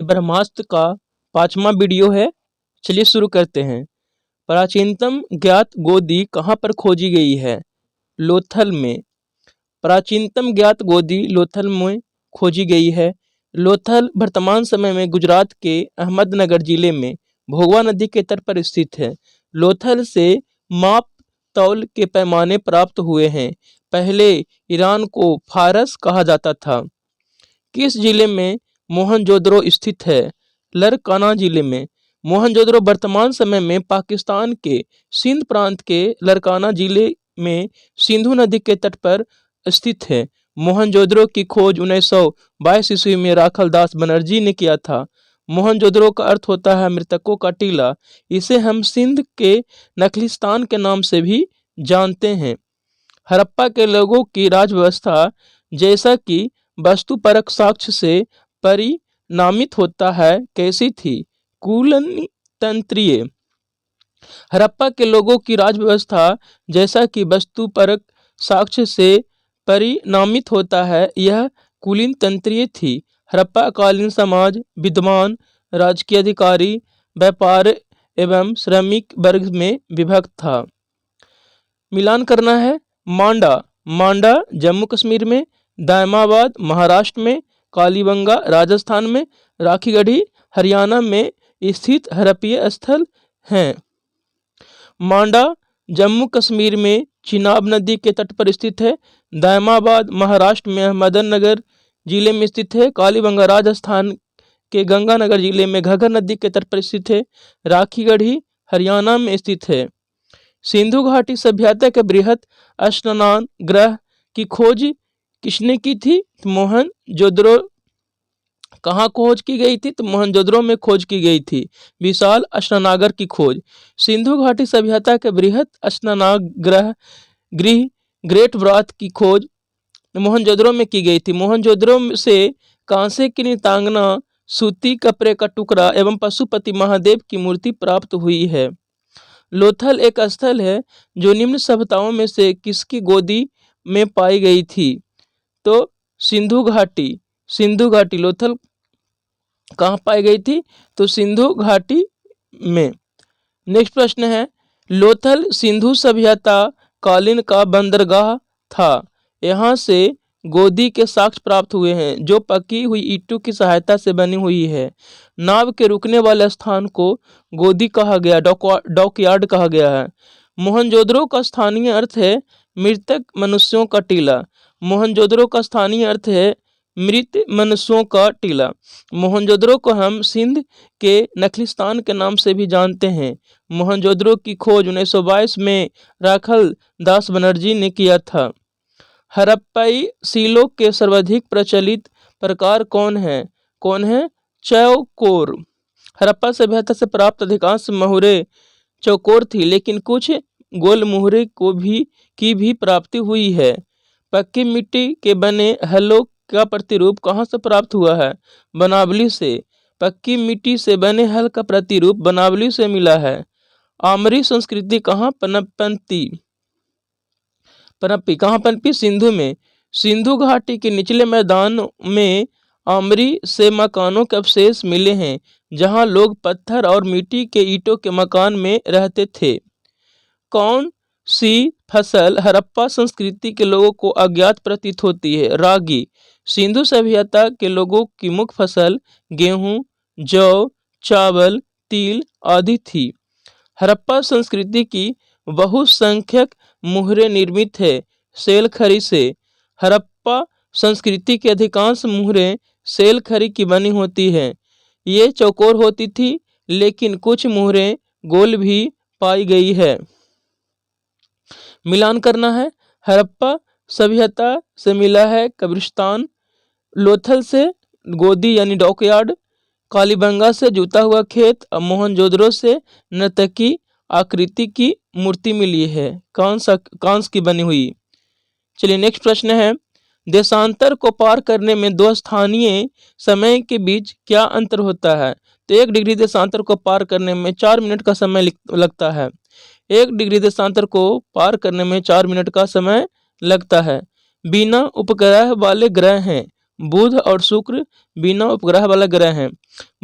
ब्रह्मास्त्र का 5वां वीडियो है। चलिए शुरू करते हैं। प्राचीनतम ज्ञात गोदी कहाँ पर खोजी गई है? लोथल में। प्राचीनतम ज्ञात गोदी लोथल में खोजी गई है। लोथल वर्तमान समय में गुजरात के अहमदनगर जिले में भोगवा नदी के तट पर स्थित है। लोथल से माप तौल के पैमाने प्राप्त हुए हैं। पहले ईरान को फारस कहा जाता था। किस जिले में मोहनजोदड़ो स्थित है? लरकाना जिले में। मोहनजोदड़ो वर्तमान समय में पाकिस्तान के सिंध प्रांत के लरकाना जिले में सिंधु नदी के तट पर स्थित है। मोहनजोदड़ो की खोज 1922 ईस्वी में राखल दास बनर्जी ने किया था। मोहनजोदड़ो का अर्थ होता है मृतकों का टीला। इसे हम सिंध के नखलिस्तान के नाम से भी जानते हैं। हड़प्पा के लोगों की राज व्यवस्था जैसा कि वस्तुपरक साक्ष्य से परिणामित होता है कैसी थी? कुलीन तंत्रीय। हड़प्पा के लोगों की राज व्यवस्था जैसा कि वस्तुपरक साक्ष्य से परिणामित होता है यह कुलीन तंत्रीय थी। हड़प्पा कालीन समाज विद्वान, राजकीय अधिकारी, व्यापार एवं श्रमिक वर्ग में विभक्त था। मिलान करना है। मांडा। मांडा जम्मू कश्मीर में, दायमाबाद महाराष्ट्र में, कालीबंगा राजस्थान में, राखीगढ़ी हरियाणा में स्थित हड़प्पीय स्थल हैं। मांडा जम्मू कश्मीर में चिनाब नदी के तट पर स्थित है। दायमाबाद महाराष्ट्र में अहमदनगर जिले में स्थित है। कालीबंगा राजस्थान के गंगानगर जिले में घग्गर नदी के तट पर स्थित है। राखीगढ़ी हरियाणा में स्थित है। सिंधु घाटी सभ्यता के बृहद स्नान गृह की खोज किसने की थी? मोहनजोदड़ो। कहाँ खोज की गई थी? तो मोहनजोदड़ो में खोज की गई थी। विशाल स्नानागार की खोज। सिंधु घाटी सभ्यता के बृहद स्नानागार गृह ग्रेट ब्राथ की खोज मोहनजोदड़ो में की गई थी। मोहनजोदड़ो से कांसे की नितांगना, सूती कपड़े का टुकड़ा एवं पशुपति महादेव की मूर्ति प्राप्त हुई है। लोथल एक स्थल है जो निम्न सभ्यताओं में से किसकी गोदी में पाई गई थी? तो सिंधु घाटी। सिंधु घाटी। लोथल कहाँ पाई गई थी? तो सिंधु घाटी में। नेक्स्ट प्रश्न है, लोथल सिंधु सभ्यता कालीन का बंदरगाह था। यहाँ से गोदी के साक्ष्य प्राप्त हुए हैं जो पकी हुई ईंटों की सहायता से बनी हुई है। नाव के रुकने वाले स्थान को गोदी कहा गया, डॉकयार्ड कहा गया है। मोहनजोदड़ो का स्थानीय अर्थ है मृतक मनुष्यों का टीला। मोहनजोदड़ो का स्थानीय अर्थ है मृत मनुष्यों का टीला। मोहनजोदड़ो को हम सिंध के नखलिस्तान के नाम से भी जानते हैं। मोहनजोदड़ो की खोज 1922 में राखल दास बनर्जी ने किया था। हड़प्पाई सीलों के सर्वाधिक प्रचलित प्रकार कौन है? कौन है? चौकोर। हड़प्पा सभ्यता से प्राप्त अधिकांश मुहरें चौकोर थी, लेकिन कुछ गोल मुहरे की भी प्राप्ति हुई है। पक्की मिट्टी के बने हलों का प्रतिरूप कहाँ से प्राप्त हुआ है? बनावली से। पक्की मिट्टी से बने हल का प्रतिरूप बनावली से मिला है। आमरी संस्कृति कहाँ पनपी? कहाँ पनपी? सिंधु में। सिंधु घाटी के निचले मैदान में आमरी से मकानों के अवशेष मिले हैं जहां लोग पत्थर और मिट्टी के ईंटों के मकान में रहते थे। कौन सी फसल हड़प्पा संस्कृति के लोगों को अज्ञात प्रतीत होती है? रागी। सिंधु सभ्यता के लोगों की मुख्य फसल गेहूं, जौ, चावल, तिल आदि थी। हड़प्पा संस्कृति की बहुसंख्यक मुहरें निर्मित है सेलखड़ी से। हड़प्पा संस्कृति की अधिकांश मुहरें सेलखड़ी की बनी होती हैं। ये चौकोर होती थी, लेकिन कुछ मुहरें गोल भी पाई गई है। मिलान करना है। हड़प्पा सभ्यता से मिला है कब्रिस्तान, लोथल से गोदी यानी डॉकयार्ड, कालीबंगा से जूता हुआ खेत और मोहनजोदड़ो से नर्तकी आकृति की मूर्ति मिली है कांस की बनी हुई। चलिए नेक्स्ट प्रश्न है, देशांतर को पार करने में दो स्थानीय समय के बीच क्या अंतर होता है? तो 1 डिग्री देशांतर को पार करने में 4 मिनट का समय लगता है। 1 डिग्री देशांतर को पार करने में 4 मिनट का समय लगता है। बिना उपग्रह वाले ग्रह हैं बुध और शुक्र बिना उपग्रह वाला ग्रह हैं।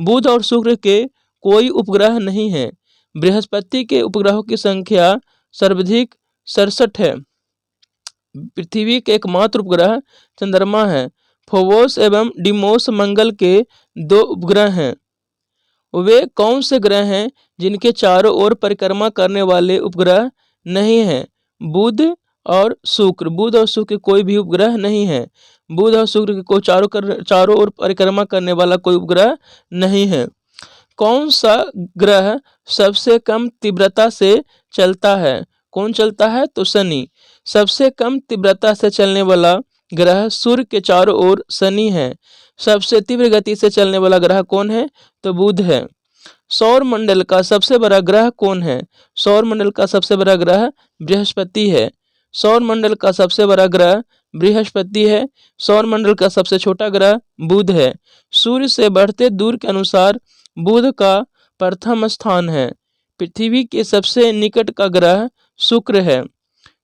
बुध और शुक्र के कोई उपग्रह नहीं है। बृहस्पति के उपग्रहों की संख्या सर्वाधिक 67 है। पृथ्वी के एकमात्र उपग्रह चंद्रमा है। फोबोस एवं डिमोस मंगल के 2 उपग्रह हैं। वे कौन से ग्रह हैं जिनके चारों ओर परिक्रमा करने वाले उपग्रह नहीं हैं? बुध और शुक्र। बुध और शुक्र के कोई भी उपग्रह नहीं है। बुध और शुक्र के को चारों ओर परिक्रमा करने वाला कोई उपग्रह नहीं है। कौन सा ग्रह सबसे कम तीव्रता से चलता है? कौन चलता है? तो शनि। सबसे कम तीव्रता से चलने वाला ग्रह सूर्य के चारों ओर शनि है। सबसे तीव्र गति से चलने वाला ग्रह कौन है? तो बुध है। सौर मंडल का सबसे बड़ा ग्रह कौन है? सौर मंडल का सबसे बड़ा ग्रह बृहस्पति है। सौर मंडल का सबसे बड़ा ग्रह बृहस्पति है। सौर मंडल का सबसे छोटा ग्रह बुध है। सूर्य से बढ़ते दूर के अनुसार बुध का प्रथम स्थान है। पृथ्वी के सबसे निकट का ग्रह शुक्र है।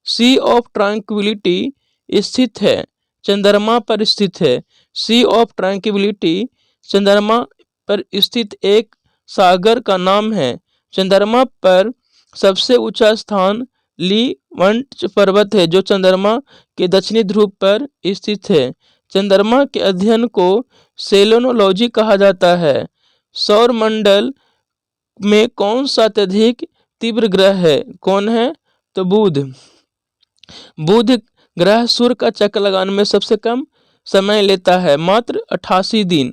सी ऑफ ट्रैंक्विलिटी स्थित है, चंद्रमा पर स्थित है। सी ऑफ ट्रैंक्विलिटी चंद्रमा पर स्थित एक सागर का नाम है। चंद्रमा पर सबसे ऊंचा स्थान लीवंट पर्वत है जो चंद्रमा के दक्षिणी ध्रुव पर स्थित है। चंद्रमा के अध्ययन को सेलेनोलॉजी कहा जाता है। सौर मंडल में कौन सा अत्यधिक तीव्र ग्रह है? कौन है? तो बुध। बुध ग्रह सूर्य का चक्कर लगाने में सबसे कम समय लेता है, मात्र 88 दिन।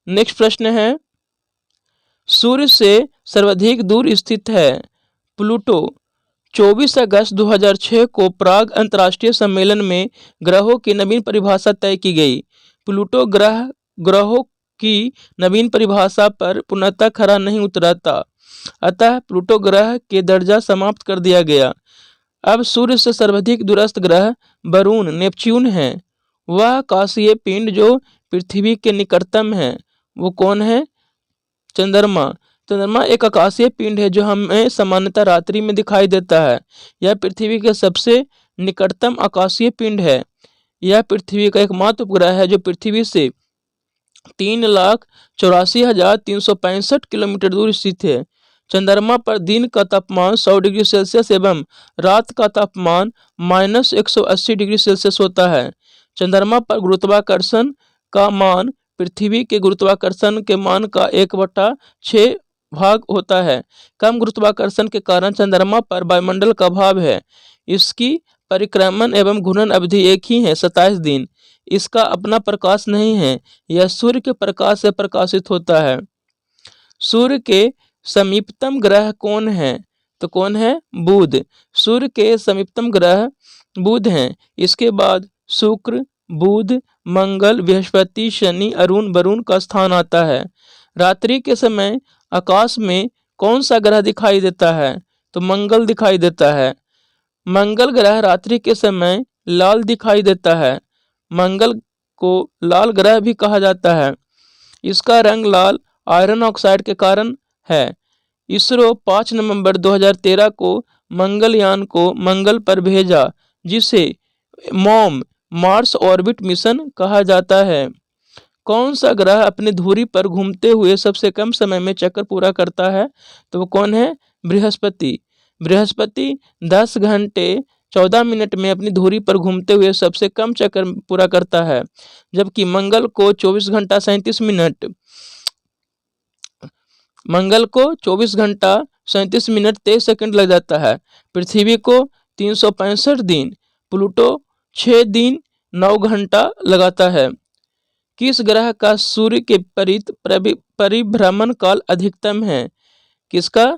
नेक्स्ट प्रश्न है, सूर्य से सर्वाधिक दूर स्थित है प्लूटो। 24 अगस्त 2006 को प्राग अंतर्राष्ट्रीय सम्मेलन में ग्रहों की नवीन परिभाषा तय की गई। प्लूटो ग्रहों की नवीन परिभाषा पर पूर्णतः खरा नहीं उतरा था, अतः प्लूटो ग्रह के दर्जा समाप्त कर दिया गया। अब सूर्य से सर्वाधिक दूरस्थ ग्रह वरुण नेपच्यून है। वह आकाशीय पिंड जो पृथ्वी के निकटतम है वो कौन है? चंद्रमा। चंद्रमा एक आकाशीय पिंड है जो हमें सामान्यतः रात्रि में दिखाई देता है। यह पृथ्वी के सबसे निकटतम आकाशीय पिंड है। यह पृथ्वी का एकमात्र उपग्रह है जो पृथ्वी से 3,84,365 किलोमीटर दूर स्थित है। चंद्रमा पर दिन का तापमान 100 डिग्री सेल्सियस एवं रात का तापमान -180 डिग्री सेल्सियस होता है। चंद्रमा पर गुरुत्वाकर्षण का मान पृथ्वी के गुरुत्वाकर्षण के मान का 1/6 भाग होता है। कम गुरुत्वाकर्षण के कारण चंद्रमा पर वायुमंडल का अभाव है। इसकी परिक्रमण एवं घूर्णन अवधि एक ही है, 27 दिन। इसका अपना प्रकाश नहीं है, यह सूर्य के प्रकाश से प्रकाशित होता है। सूर्य के समीपतम ग्रह कौन है? तो कौन है? बुध। सूर्य के समीपतम ग्रह बुध हैं। इसके बाद शुक्र, बुध, मंगल, बृहस्पति, शनि, अरुण, वरुण का स्थान आता है। रात्रि के समय आकाश में कौन सा ग्रह दिखाई देता है? तो मंगल दिखाई देता है। मंगल ग्रह रात्रि के समय लाल दिखाई देता है। मंगल को लाल ग्रह भी कहा जाता है। इसका रंग लाल आयरन ऑक्साइड के कारण है। इसरो 5 नवंबर 2013 को मंगलयान को मंगल पर भेजा, जिसे मॉम मार्स ऑर्बिट मिशन कहा जाता है। कौन सा ग्रह अपनी धुरी पर घूमते हुए सबसे कम समय में चक्कर पूरा करता है? तो वो कौन है? बृहस्पति। बृहस्पति 10 घंटे 14 मिनट में अपनी धुरी पर घूमते हुए सबसे कम चक्कर पूरा करता है, जबकि मंगल को 24 घंटा 37 मिनट 23 सेकंड लग जाता है। पृथ्वी को 365 दिन, प्लूटो 6 दिन 9 घंटा लगाता है। किस ग्रह का सूर्य के परिभ्रमण काल अधिकतम है? किसका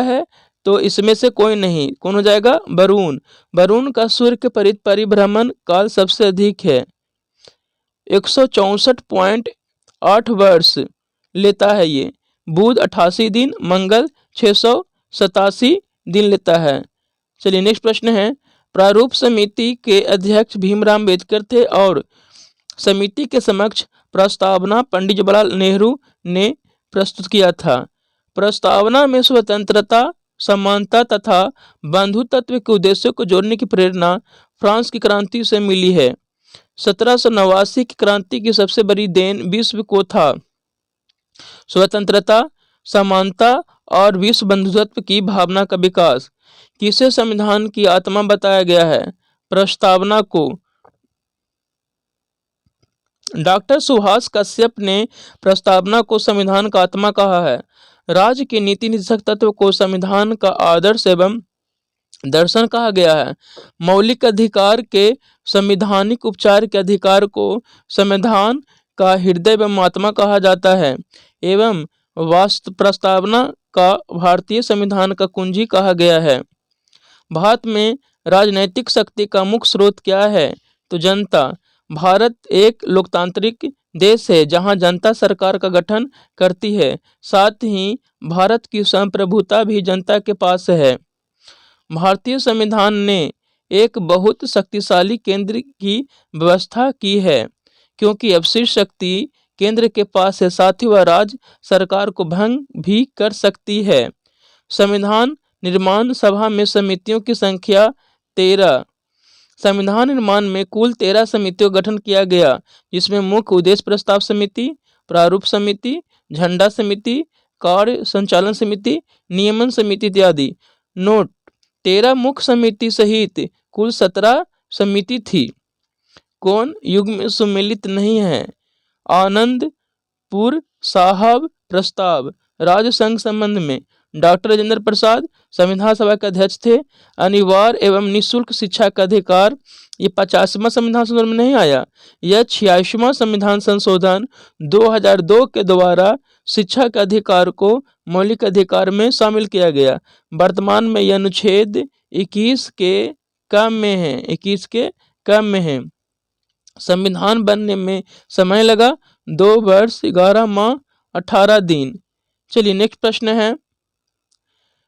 है? तो इसमें से कोई नहीं। कौन हो जाएगा? वरुण। वरुण का सूर्य के परिभ्रमण काल सबसे अधिक है, 164.8 वर्ष लेता है ये। बुध 88 दिन, मंगल 687 दिन लेता है। चलिए नेक्स्ट प्रश्न है, प्रारूप समिति के अध्यक्ष भीमराव अम्बेडकर थे और समिति के समक्ष प्रस्तावना पंडित जवाहरलाल नेहरू ने प्रस्तुत किया था। प्रस्तावना में स्वतंत्रता, समानता तथा बंधुत्व के उद्देश्यों को जोड़ने की प्रेरणा फ्रांस की क्रांति से मिली है। 1789 की क्रांति की सबसे बड़ी देन विश्व को था स्वतंत्रता, समानता और विश्व बंधुत्व की भावना का विकास। किसे संविधान की आत्मा बताया गया है? प्रस्तावना को। डॉक्टर सुभाष कश्यप ने प्रस्तावना को संविधान का आत्मा कहा है। राज्य के नीति निदेशक तत्व को संविधान का आदर्श एवं दर्शन कहा गया है। मौलिक अधिकार के संवैधानिक उपचार के अधिकार को संविधान का हृदय एवं आत्मा कहा जाता है एवं वास्तु प्रस्तावना का भारतीय संविधान का कुंजी कहा गया है। भारत में राजनैतिक शक्ति का मुख्य स्रोत क्या है? तो जनता। भारत एक लोकतांत्रिक देश है जहां जनता सरकार का गठन करती है। साथ ही भारत की संप्रभुता भी जनता के पास है। भारतीय संविधान ने एक बहुत शक्तिशाली केंद्र की व्यवस्था की है, क्योंकि अब शीर्ष शक्ति केंद्र के पास है, साथ ही वह राज्य सरकार को भंग भी कर सकती है। संविधान निर्माण सभा में समितियों की संख्या 13। संविधान निर्माण में कुल 13 समितियों का गठन किया गया, जिसमें मुख्य उद्देश्य प्रस्ताव समिति, प्रारूप समिति, झंडा समिति, कार्य संचालन समिति, नियमन समिति इत्यादि। नोट: 13 मुख्य समिति सहित कुल 17 समिति थी। कौन युग्म में सम्मिलित नहीं है? आनंदपुर साहब प्रस्ताव। राज्य संघ संबंध में डॉक्टर राजेंद्र प्रसाद संविधान सभा के अध्यक्ष थे। अनिवार्य एवं निःशुल्क शिक्षा का अधिकार, ये 50वां संविधान संशोधन में नहीं आया। यह 86वां संविधान संशोधन 2002 के द्वारा शिक्षा के अधिकार को मौलिक अधिकार में शामिल किया गया। वर्तमान में यह अनुच्छेद 21 के क्रम में है। 21 के क्रम में है। संविधान बनने में समय लगा 2 वर्ष 11 माह 18 दिन। चलिए नेक्स्ट प्रश्न है,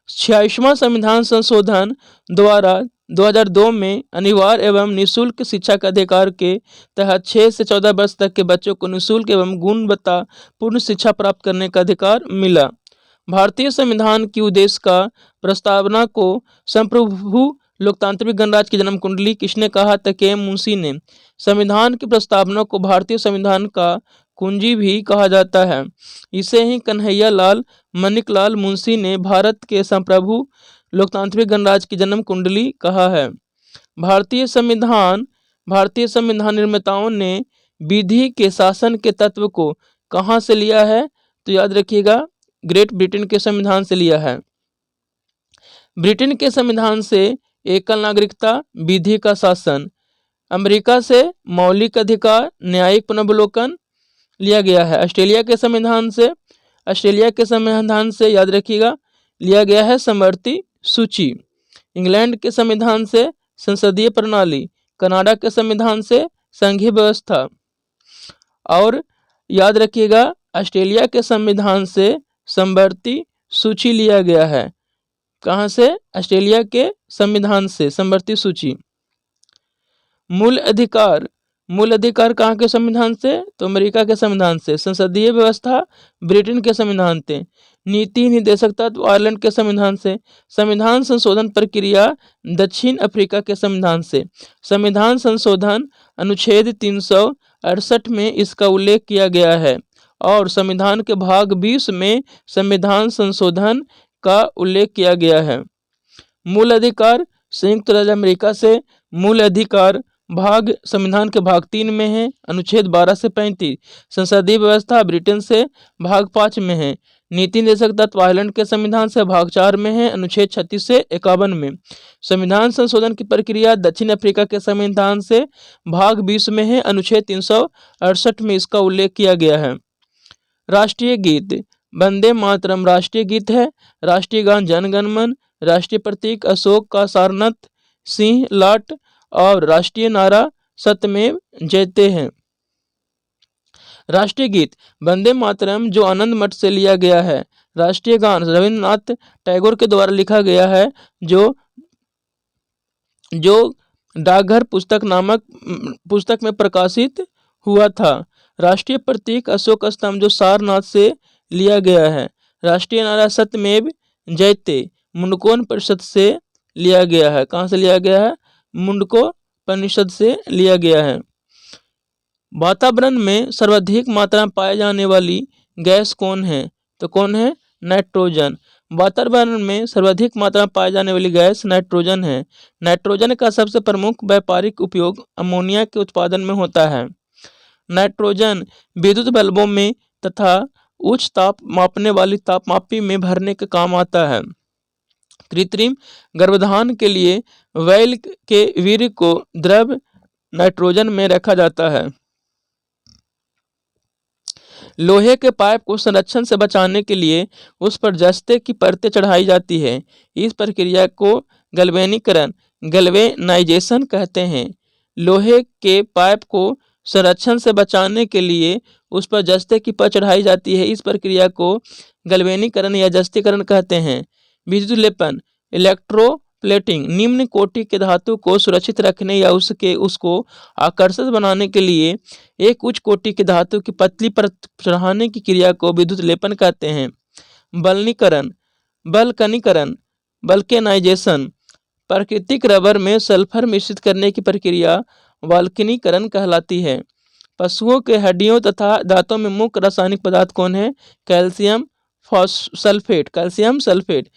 86वां संविधान संशोधन द्वारा 2002 में अनिवार्य एवं निःशुल्क शिक्षा के अधिकार के तहत 6 से 14 वर्ष तक के बच्चों को निःशुल्क एवं गुणवत्तापूर्ण शिक्षा प्राप्त करने का अधिकार मिला। भारतीय संविधान की उद्देश्य का प्रस्तावना को संप्रभु लोकतांत्रिक गणराज्य की जन्म कुंडली किसने कहा? तो के मुंशी ने। संविधान की प्रस्तावना को भारतीय संविधान का कुंजी भी कहा जाता है। इसे ही कन्हैया लाल मानिकलाल मुंशी ने भारत के संप्रभु लोकतांत्रिक गणराज्य की जन्म कुंडली कहा है। भारतीय संविधान निर्माताओं ने विधि के शासन के तत्व को कहाँ से लिया है? तो याद रखिएगा, ग्रेट ब्रिटेन के संविधान से लिया है। ब्रिटेन के संविधान से एकल नागरिकता, विधि का शासन। अमेरिका से मौलिक अधिकार, न्यायिक पुनर्विलोकन लिया गया है। ऑस्ट्रेलिया के संविधान से याद रखिएगा लिया गया है समवर्ती सूची। इंग्लैंड के संविधान से संसदीय प्रणाली। कनाडा के संविधान से संघीय व्यवस्था। और याद रखिएगा ऑस्ट्रेलिया के संविधान से समवर्ती सूची लिया गया है। कहाँ से? ऑस्ट्रेलिया के संविधान से समवर्ती सूची। मूल अधिकार कहाँ के संविधान से? तो अमेरिका के संविधान से। संसदीय व्यवस्था ब्रिटेन के संविधान से। नीति निदेशक तत्व आयरलैंड के संविधान से। संविधान संशोधन प्रक्रिया दक्षिण अफ्रीका के संविधान से। संविधान संशोधन अनुच्छेद 368 में इसका उल्लेख किया गया है और संविधान के भाग 20 में संविधान संशोधन का उल्लेख किया गया है। मूल अधिकार संयुक्त राज्य अमेरिका से। मूल अधिकार भाग संविधान के भाग 3 में है, अनुच्छेद 12 से 35। संसदीय व्यवस्था ब्रिटेन से, भाग 5 में है। नीति निदेशक तत्व आयरलैंड के संविधान से, भाग 4 में है, अनुच्छेद 36 से 51 में। संविधान संशोधन की प्रक्रिया दक्षिण अफ्रीका के संविधान से, भाग 20 में है, अनुच्छेद 368 में इसका उल्लेख किया गया है। राष्ट्रीय गीत वंदे मातरम राष्ट्रीय गीत है। राष्ट्रीय गान जन गण मन। राष्ट्रीय प्रतीक अशोक का सारनाथ सिंह लाट और राष्ट्रीय नारा सत्यमेव जयते हैं। राष्ट्रीय गीत वंदे मातरम जो आनंद मठ से लिया गया है। राष्ट्रीय गान रविन्द्रनाथ टैगोर के द्वारा लिखा गया है, जो डाकघर पुस्तक में प्रकाशित हुआ था। राष्ट्रीय प्रतीक अशोक स्तंभ जो सारनाथ से लिया गया है। राष्ट्रीय नारा सत्यमेव जयते मुंडकोपनिषद से लिया गया है। कहाँ से लिया गया है? मुंडकोपनिषद से लिया गया है। वातावरण में सर्वाधिक मात्रा में पाए जाने वाली गैस कौन है? तो कौन है? नाइट्रोजन। वातावरण में सर्वाधिक मात्रा में पाए जाने वाली गैस नाइट्रोजन है। नाइट्रोजन का सबसे प्रमुख व्यापारिक उपयोग अमोनिया के उत्पादन में होता है। नाइट्रोजन विद्युत बल्बों में तथा उच्च ताप मापने वाली तापमापी में भरने के काम आता है। कृत्रिम गर्भाधान के लिए बैल के वीर्य को द्रव नाइट्रोजन में रखा जाता है। लोहे के पाइप को संरक्षण से बचाने के लिए उस पर जस्ते की परतें चढ़ाई जाती है। इस प्रक्रिया को गैल्वेनीकरण गैल्वेनाइजेशन कहते हैं। लोहे के पाइप को संरक्षण से बचाने के लिए उस पर जस्ते की परत चढ़ाई जाती है। इस प्रक्रिया को गैल्वेनीकरण या जस्तीकरण कहते हैं। विद्युत लेपन इलेक्ट्रोप्लेटिंग निम्न कोटि के धातु को सुरक्षित रखने या उसको आकर्षक बनाने के लिए एक उच्च कोटि की धातु की पतली परत चढ़ाने की क्रिया को विद्युत लेपन कहते हैं। बलनीकरण बल्कनीकरण बल्केनाइजेशन प्राकृतिक रबर में सल्फर मिश्रित करने की प्रक्रिया बाल्कनीकरण कहलाती है। पशुओं के हड्डियों तथा दांतों में मुख्य रासायनिक पदार्थ कौन है? Calcium sulphate. कैल्शियम सल्फेट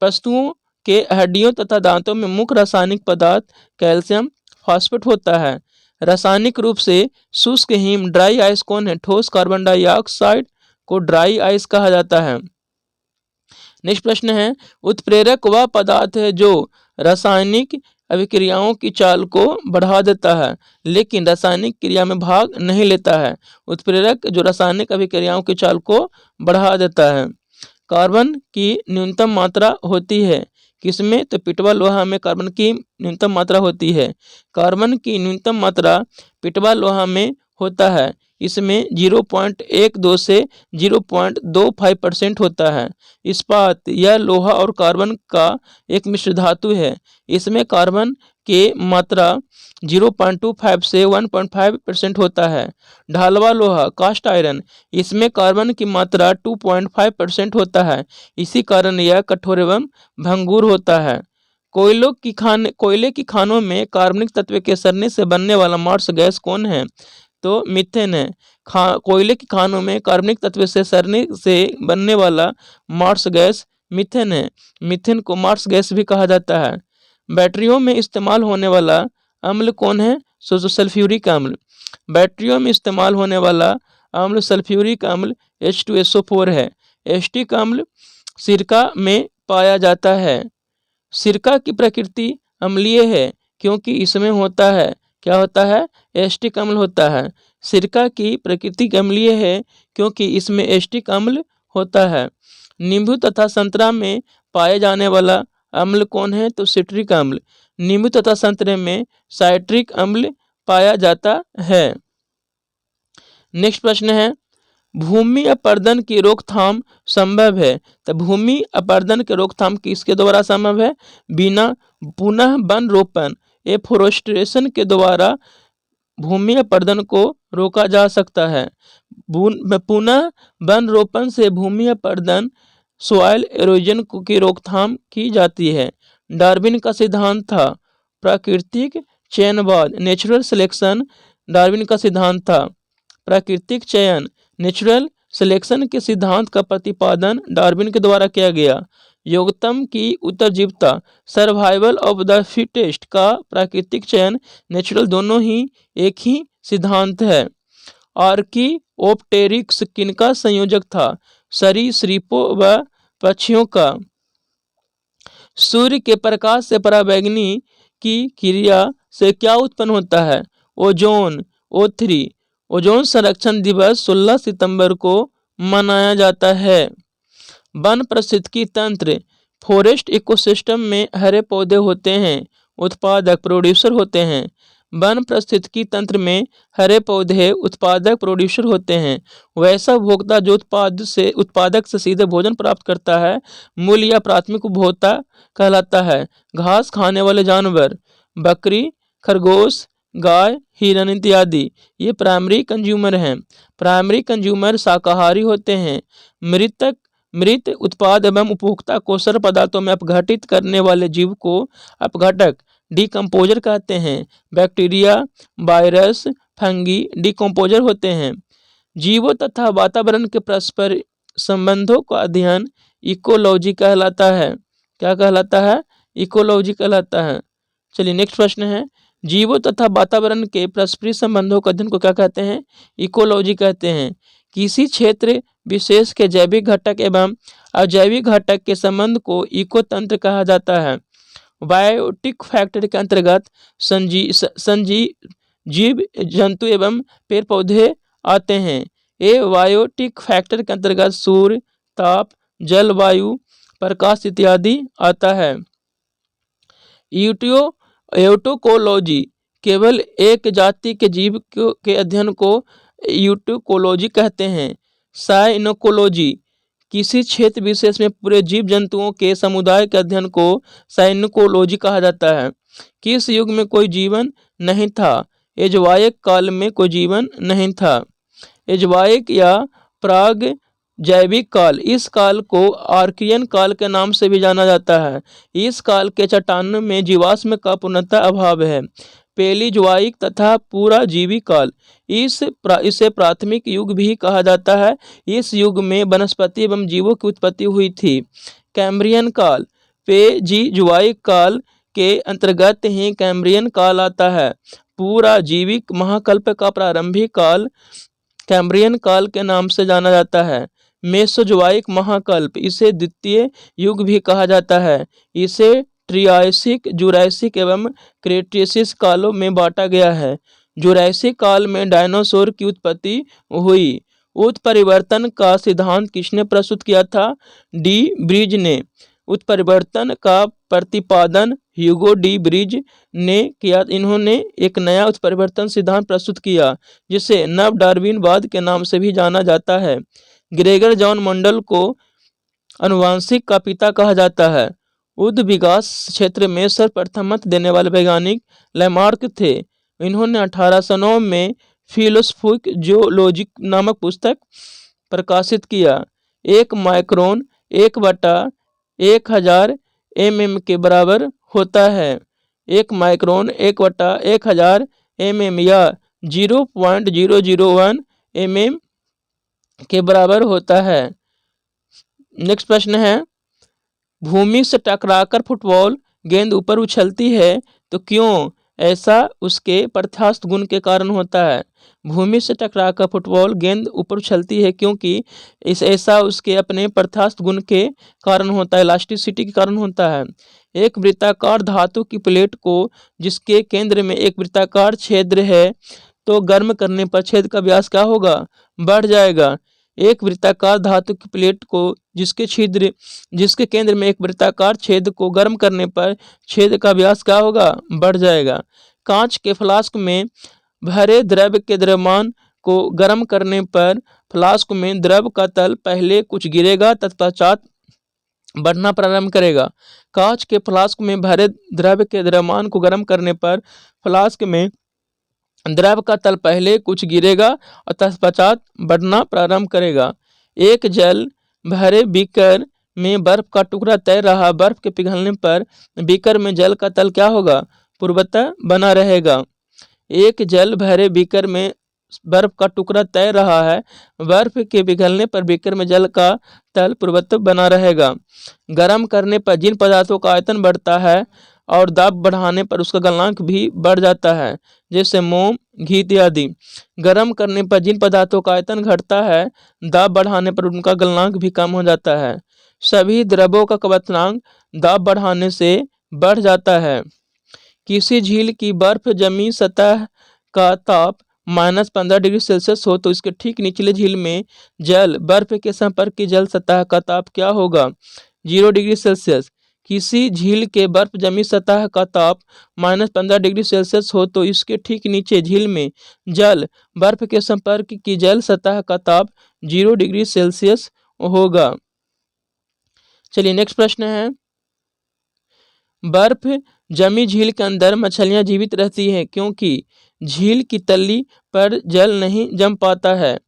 पशुओं के हड्डियों तथा दांतों में मुख्य रासायनिक पदार्थ कैल्शियम फॉस्फेट होता है। रासायनिक रूप से शुष्क हिम ड्राई आइस कौन है? ठोस कार्बन डाइऑक्साइड को ड्राई आइस कहा जाता है। नेक्स्ट प्रश्न है, उत्प्रेरक वह पदार्थ है जो रासायनिक अभिक्रियाओं की चाल को बढ़ा देता है लेकिन रासायनिक क्रिया में भाग नहीं लेता है। उत्प्रेरक जो रासायनिक अभिक्रियाओं की चाल को बढ़ा देता है। कार्बन की न्यूनतम मात्रा होती है किसमें? तो पिटवा लोहा में कार्बन की न्यूनतम मात्रा होती है। कार्बन की न्यूनतम मात्रा पिटवा लोहा में होता है। इसमें 0.12 से 0.25% होता है। इस्पात यह लोहा और कार्बन का एक मिश्र धातु है। इसमें कार्बन के मात्रा 0.25 से 1.5% होता है। ढालवा लोहा कास्ट आयरन इसमें कार्बन की मात्रा 2.5% होता है। इसी कारण यह कठोर एवं भंगुर होता है। कोयले की खानों में कार्बनिक तत्व के सड़ने से बनने वाला मार्स गैस कौन है? तो मीथेन है। कोयले की खानों में कार्बनिक तत्व से सड़ने से बनने वाला मार्स गैस मीथेन है। मीथेन को मार्स गैस भी कहा जाता है। बैटरियों में इस्तेमाल होने वाला अम्ल कौन है? सल्फ्यूरिक अम्ल। बैटरियों में इस्तेमाल होने वाला अम्ल सल्फ्यूरिक अम्ल H2SO4 है। एस्टिक अम्ल सिरका में पाया जाता है। सिरका की प्रकृति अम्लीय है क्योंकि इसमें होता है, क्या होता है? एस्टिक अम्ल होता है। सिरका की प्रकृति अम्लीय है क्योंकि इसमें एस्टिक अम्ल होता है। नींबू तथा संतरा में पाए जाने वाला अम्ल कौन है? तो सिट्रिक अम्ल। नींबू तथा संतरे में साइट्रिक अम्ल पाया जाता है। नेक्स्ट प्रश्न है, भूमि अपरदन की रोकथाम संभव है? तो भूमि अपरदन की रोकथाम किसके द्वारा संभव है? बिना पुनः वन रोपण एफोरेस्टेशन के द्वारा भूमि अपरदन को रोका जा सकता है। पुनः वन रोपण से भूमि अपरदन सॉइल एरोजन की रोकथाम की जाती है। डार्विन का सिद्धांत था प्राकृतिक चयनवाद नेचुरल सिलेक्शन। डार्विन का सिद्धांत था प्राकृतिक चयन नेचुरल सिलेक्शन के सिद्धांत का प्रतिपादन डार्विन के द्वारा किया गया। योग्यतम की उत्तरजीविता सर्वाइवल ऑफ द फिटेस्ट का प्राकृतिक चयन नेचुरल दोनों ही एक ही सिद्धांत है। आर्कियोप्टेरिक्स किनका संयोजक था? सरीसृपों व पक्षियों का। सूर्य के प्रकाश से पराबैंगनी की क्रिया से क्या उत्पन्न होता है? Ozone O3। ओजोन संरक्षण दिवस 16 सितंबर को मनाया जाता है। वन पारिस्थितिकी तंत्र फॉरेस्ट इकोसिस्टम में हरे पौधे होते हैं, उत्पादक प्रोड्यूसर होते हैं। वन पारिस्थितिकी तंत्र में हरे पौधे उत्पादक प्रोड्यूसर होते हैं। वैसा उपभोक्ता जो उत्पादक से सीधे भोजन प्राप्त करता है मूल या प्राथमिक उपभोक्ता कहलाता है। घास खाने वाले जानवर बकरी खरगोश गाय हिरन इत्यादि ये प्राइमरी कंज्यूमर हैं। प्राइमरी कंज्यूमर शाकाहारी होते हैं। मृत उत्पाद एवं उपभोक्ता को सर्व पदार्थों में अपघटित करने वाले जीव को अपघटक डिकम्पोजर कहते हैं। बैक्टीरिया वायरस फंगी डिकम्पोजर होते हैं। जीवों तथा वातावरण के परस्पर संबंधों का अध्ययन इकोलॉजी कहलाता है। क्या कहलाता है? इकोलॉजी कहलाता है। चलिए नेक्स्ट प्रश्न है, जीवों तथा वातावरण के परस्परी संबंधों का अध्ययन को क्या कहते हैं? इकोलॉजी कहते हैं। किसी क्षेत्र विशेष के जैविक घटक एवं अजैविक घटक के संबंध को इकोतंत्र कहा जाता है। बायोटिक फैक्टर के अंतर्गत जीव जंतु एवं पेड़ पौधे आते हैं। ये बायोटिक फैक्टर के अंतर्गत सूर्य, ताप, जल, वायु, प्रकाश इत्यादि आता है। एउटोकोलॉजी केवल एक जाति के जीव के अध्ययन को एउटोकोलॉजी कहते हैं। साइनोकोलॉजी किसी क्षेत्र विशेष में पूरे जीव जंतुओं के समुदाय के अध्ययन को साइनोकोलॉजी कहा जाता है। किस युग में कोई जीवन नहीं था? एजवाइक काल में कोई जीवन नहीं था। एजवाइक या प्राग जैविक काल, इस काल को आर्कियन काल के नाम से भी जाना जाता है। इस काल के चट्टानों में जीवाश्म का पूर्णतः अभाव है। पेलिजोइक तथा पूरा जीवी काल, इसे प्राथमिक युग भी कहा जाता है। इस युग में वनस्पति एवं जीवों की उत्पत्ति हुई थी। कैम्ब्रियन काल, पेजिजोइक काल के अंतर्गत ही कैम्ब्रियन काल आता है। पूरा जीविक महाकल्प का प्रारंभिक काल कैम्ब्रियन काल के नाम से जाना जाता है। मेसोजोइक महाकल्प, इसे द्वितीय युग भी कहा जाता है। इसे ट्रियासिक, जुरैसिक एवं क्रेटेशियस कालों में बांटा गया है। जुरैसिक काल में डायनासोर की उत्पत्ति हुई। उत्परिवर्तन का सिद्धांत किसने प्रस्तुत किया था? डी ब्रिज ने। उत्परिवर्तन का प्रतिपादन ह्यूगो डी ब्रिज ने किया। इन्होंने एक नया उत्परिवर्तन सिद्धांत प्रस्तुत किया जिसे नव डार्विनवाद के नाम से भी जाना जाता है। ग्रेगर जॉन मंडल को अनुवांशिक का पिता कहा जाता है। उद्विकास क्षेत्र में सर्वप्रथम मत देने वाले वैज्ञानिक लैमार्क थे। इन्होंने 1809 में फिलोसफिक जियोलॉजी नामक पुस्तक प्रकाशित किया। एक माइक्रोन 1/1000 mm के बराबर होता है। एक माइक्रोन 1/1000 mm या 0.001 mm के बराबर होता है। नेक्स्ट प्रश्न है, भूमि से टकराकर फुटबॉल गेंद ऊपर उछलती है तो क्यों? ऐसा उसके प्रत्यास्थ गुण के कारण होता है। भूमि से टकराकर फुटबॉल गेंद ऊपर उछलती है क्योंकि ऐसा उसके अपने प्रत्यास्थ गुण के कारण होता है, इलास्टिसिटी के कारण होता है। एक वृत्ताकार धातु की प्लेट को जिसके केंद्र में एक वृत्ताकार छिद्र है तो गर्म करने पर छेद का व्यास क्या होगा? बढ़ जाएगा। एक वृत्ताकार धातु की प्लेट को जिसके केंद्र में एक वृत्ताकार छेद को गर्म करने पर छेद का व्यास क्या होगा? बढ़ जाएगा। कांच के फ्लास्क में भरे द्रव के द्रव्यमान को गर्म करने पर फ्लास्क में द्रव का तल पहले कुछ गिरेगा तत्पश्चात बढ़ना प्रारंभ करेगा। कांच के फ्लास्क में भरे द्रव के द्रव्यमान को गर्म करने पर फ्लास्क में द्रव का तल पहले कुछ गिरेगा और तत्पश्चात बढ़ना प्रारंभ करेगा। एक जल भरे बीकर में बर्फ का टुकड़ा तैर रहा, बर्फ के पिघलने पर बीकर में जल का तल क्या होगा? पूर्वतः बना रहेगा। एक जल भरे बीकर में बर्फ का टुकड़ा तैर रहा है, बर्फ के पिघलने पर बीकर में जल का तल पूर्वतः बना रहेगा। गर्म करने पर जिन पदार्थों का आयतन बढ़ता है और दाब बढ़ाने पर उसका गलनांक भी बढ़ जाता है, जैसे मोम, घी इत्यादि। गर्म करने पर जिन पदार्थों का आयतन घटता है, दाब बढ़ाने पर उनका गलनांक भी कम हो जाता है। सभी द्रवों का क्वथनांक दाब बढ़ाने से बढ़ जाता है। किसी झील की बर्फ जमी सतह का ताप -15 डिग्री सेल्सियस हो तो इसके ठीक निचले झील में जल बर्फ के संपर्क की जल सतह का ताप क्या होगा? 0 डिग्री सेल्सियस। किसी झील के बर्फ जमी सतह का ताप -15 डिग्री सेल्सियस हो तो इसके ठीक नीचे झील में जल बर्फ के संपर्क की जल सतह का ताप 0 डिग्री सेल्सियस होगा। चलिए नेक्स्ट प्रश्न है, बर्फ जमी झील के अंदर मछलियां जीवित रहती हैं क्योंकि झील की तली पर जल नहीं जम पाता है।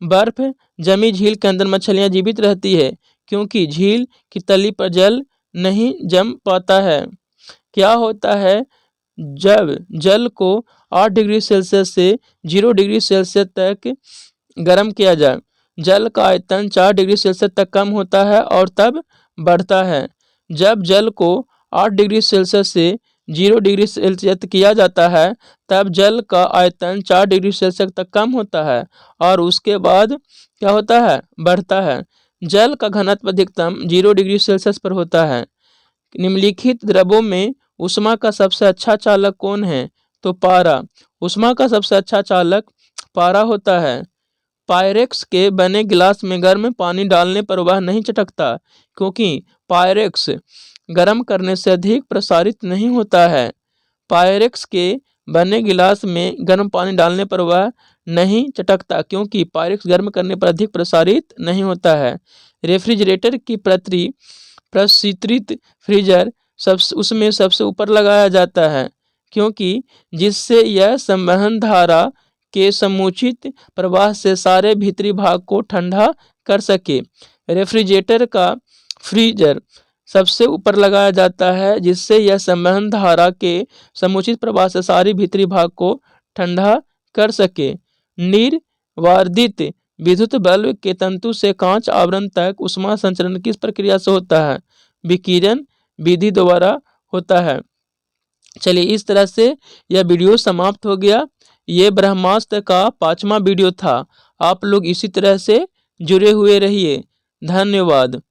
बर्फ जमी झील के अंदर मछलियां जीवित रहती है क्योंकि झील की तली पर जल नहीं जम पाता है। क्या होता है जब जल को 8 डिग्री सेल्सियस से 0 डिग्री सेल्सियस तक गर्म किया जाए, जल का आयतन 4 डिग्री सेल्सियस तक कम होता है और तब बढ़ता है। जब जल को 8 डिग्री सेल्सियस से 0 डिग्री सेल्सियस किया जाता है, तब जल का आयतन 4 डिग्री सेल्सियस तक कम होता है और उसके बाद क्या होता है, बढ़ता है। जल का घनत्व अधिकतम 0 डिग्री सेल्सियस पर होता है। निम्नलिखित द्रवों में ऊष्मा का सबसे अच्छा चालक कौन है? तो पारा। ऊष्मा का सबसे अच्छा चालक पारा होता है। पायरेक्स के बने गिलास में गर्म पानी डालने पर वह नहीं चटकता, क्योंकि पायरेक्स गर्म करने से अधिक प्रसारित नहीं होता है। पायरेक्स के बने गिलास में गर्म पानी डालने पर वह नहीं चटकता, क्योंकि पायरेक्स गर्म करने पर अधिक प्रसारित नहीं होता है। रेफ्रिजरेटर की प्रशीतृत फ्रीजर उसमें सबसे ऊपर लगाया जाता है, क्योंकि जिससे यह संवहन धारा के समुचित प्रवाह से सारे भीतरी भाग को ठंडा कर सके। रेफ्रिजरेटर का फ्रीजर सबसे ऊपर लगाया जाता है, जिससे यह संवहन धारा के समुचित प्रवाह से सारी भीतरी भाग को ठंडा कर सके। निर्वार्धित विद्युत बल्ब के तंतु से कांच आवरण तक ऊष्मा संचरण किस प्रक्रिया से होता है? विकिरण विधि द्वारा होता है। चलिए, इस तरह से यह वीडियो समाप्त हो गया। ये ब्रह्मास्त्र का 5वां वीडियो था। आप लोग इसी तरह से जुड़े हुए रहिए। धन्यवाद।